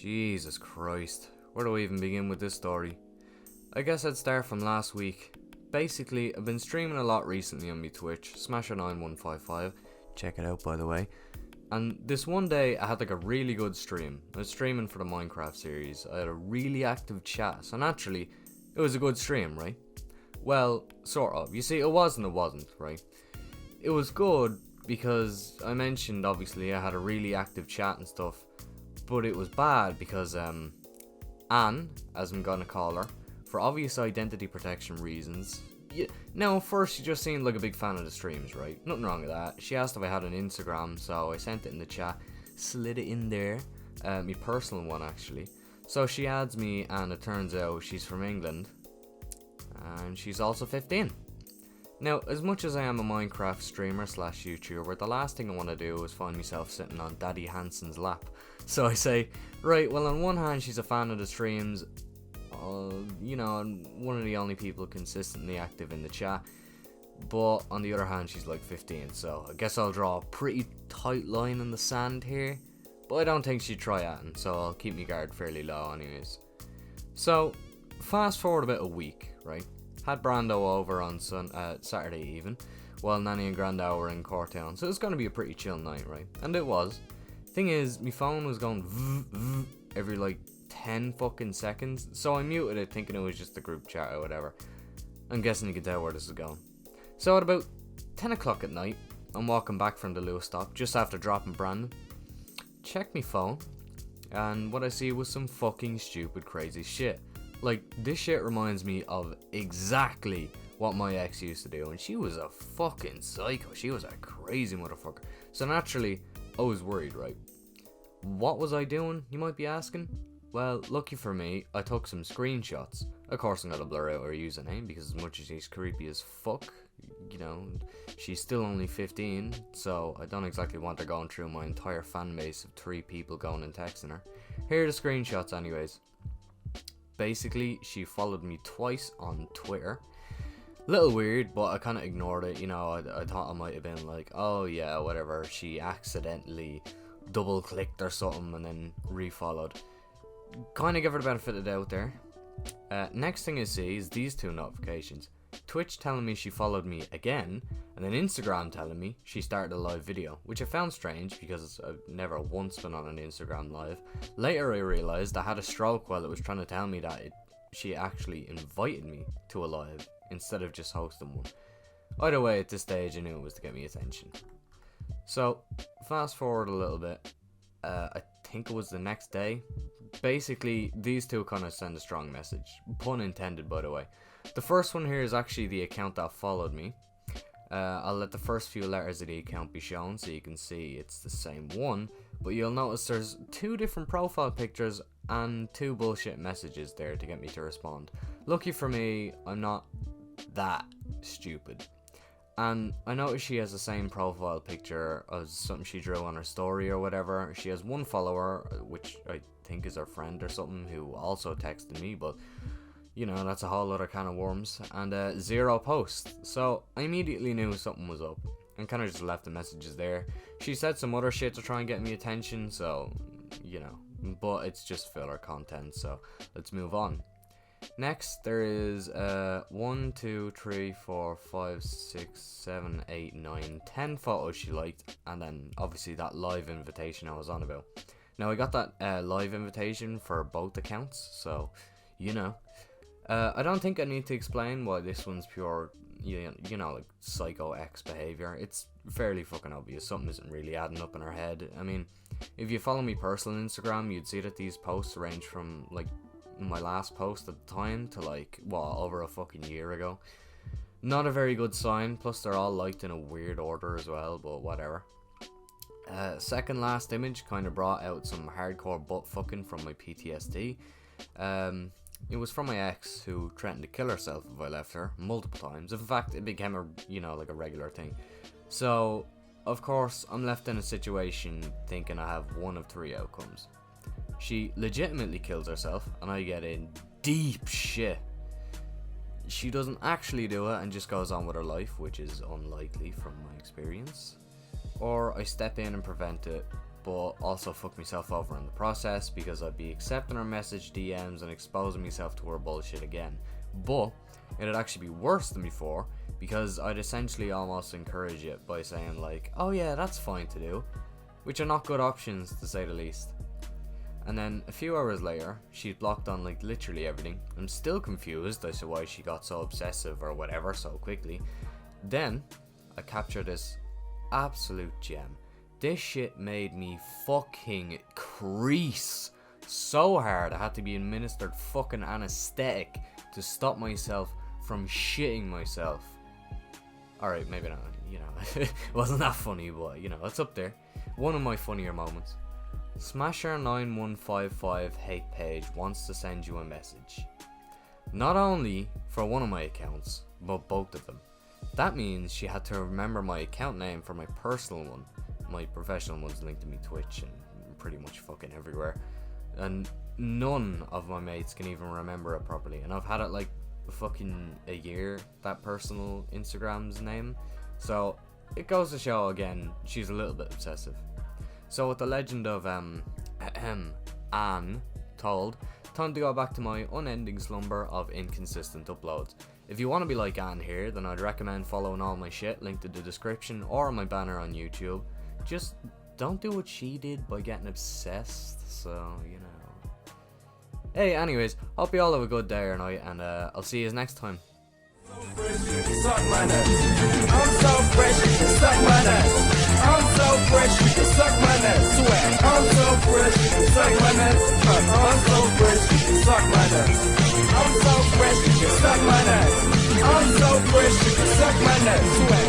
Jesus Christ. Where do I even begin with this story? I guess I'd start from last week. Basically, I've been streaming a lot recently on my Twitch, Smasher9155. Check it out, by the way. And this one day, I had like a really good stream. I was streaming for the Minecraft series. I had a really active chat, so naturally, it was a good stream, right? Well, sort of. You see, it was and it wasn't, right? It was good because I mentioned, obviously, I had a really active chat and stuff. But it was bad because Anne, as I'm gonna call her, for obvious identity protection reasons. Now, at first, she just seemed like a big fan of the streams, right? Nothing wrong with that. She asked if I had an Instagram, so I sent it in the chat, slid it in there, my personal one actually. So she adds me, and it turns out she's from England, and she's also 15. Now, as much as I am a Minecraft streamer / YouTuber, the last thing I want to do is find myself sitting on Daddy Hansen's lap. So I say, right, well, on one hand, she's a fan of the streams, and one of the only people consistently active in the chat, but on the other hand, she's like 15, so I guess I'll draw a pretty tight line in the sand here, but I don't think she'd try at it, so I'll keep my guard fairly low anyways. So, fast forward about a week, right? Had Brando over on Saturday even, while Nanny and Grandad were in Cortown, so it was going to be a pretty chill night, right? And it was. Thing is, my phone was going every like 10 fucking seconds, so I muted it thinking it was just a group chat or whatever. I'm guessing you can tell where this is going. So at about 10 o'clock at night, I'm walking back from the Lewis stop just after dropping Brandon. Check my phone, and what I see was some fucking stupid crazy shit. Like, this shit reminds me of exactly what my ex used to do, and she was a fucking psycho. She was a crazy motherfucker. So naturally, I was worried, right? What was I doing, you might be asking? Well, lucky for me, I took some screenshots. Of course I'm gonna blur out her username, because as much as she's creepy as fuck, she's still only 15, so I don't exactly want her going through my entire fan base of 3 people going and texting her. Here are the screenshots anyways. Basically, she followed me twice on Twitter. Little weird, but I kind of ignored it, I thought I might have been like, oh yeah, whatever, she accidentally double clicked or something and then refollowed. Kind of give her the benefit of the doubt there. Next thing I see is these 2 notifications. Twitch telling me she followed me again, and then Instagram telling me she started a live video, which I found strange because I've never once been on an Instagram live. Later I realised I had a stroke while it was trying to tell me that she actually invited me to a live instead of just hosting one. Either way, at this stage I knew it was to get me attention. So, fast forward a little bit, I think it was the next day. Basically, these 2 kind of send a strong message. Pun intended, by the way. The first one here is actually the account that followed me. I'll let the first few letters of the account be shown so you can see it's the same one. But you'll notice there's 2 different profile pictures and 2 bullshit messages there to get me to respond. Lucky for me, I'm not that stupid. And I noticed she has the same profile picture as something she drew on her story or whatever. She has 1 follower, which I think is her friend or something, who also texted me, but that's a whole other can of worms. And 0 posts. So I immediately knew something was up and kind of just left the messages there. She said some other shit to try and get me attention, so but it's just filler content, so let's move on. Next, there is 1, 2, 3, 4, 5, 6, 7, 8, 9, 10 photos she liked, and then obviously that live invitation I was on about. Now I got that live invitation for both accounts, so I don't think I need to explain why this one's pure, like psycho ex behavior. It's fairly fucking obvious. Something isn't really adding up in her head. I mean, if you follow me personal on Instagram, you'd see that these posts range from like my last post at the time to like over a fucking year ago. Not a very good sign, plus they're all liked in a weird order as well, but whatever. Second last image kind of brought out some hardcore butt fucking from my PTSD. It was from my ex, who threatened to kill herself if I left her multiple times. In fact, it became like a regular thing. So of course I'm left in a situation thinking I have one of 3 outcomes. She legitimately kills herself and I get in deep shit. She doesn't actually do it and just goes on with her life, which is unlikely from my experience. Or I step in and prevent it, but also fuck myself over in the process because I'd be accepting her message DMs and exposing myself to her bullshit again. But it'd actually be worse than before because I'd essentially almost encourage it by saying like, oh yeah, that's fine to do, which are not good options to say the least. And then a few hours later, she'd blocked on like literally everything. I'm still confused as to why she got so obsessive or whatever so quickly. Then I captured this absolute gem. This shit made me fucking crease so hard I had to be administered fucking anesthetic to stop myself from shitting myself. Alright, maybe not, you know, it wasn't that funny, but you know, it's up there. One of my funnier moments. Smasher9155 hate page wants to send you a message. Not only for one of my accounts, but both of them. That means she had to remember my account name for my personal one. My professional one's linked to me Twitch and pretty much fucking everywhere. And none of my mates can even remember it properly. And I've had it like fucking a year, that personal Instagram's name. So it goes to show again, she's a little bit obsessive. So with the legend of Anne told, time to go back to my unending slumber of inconsistent uploads. If you want to be like Anne here, then I'd recommend following all my shit linked in the description or my banner on YouTube. Just don't do what she did by getting obsessed, so you know. Hey, anyways, hope you all have a good day or night, and I'll see you next time. Suck my nuts. I'm so fresh, you can suck my nuts. I'm so fresh, you can suck my nuts. Swear. I'm so fresh, you can suck my nuts. I'm so fresh, you can suck my nuts. I'm so fresh, you can suck my nuts. I'm so fresh, you can suck my nuts. Swear.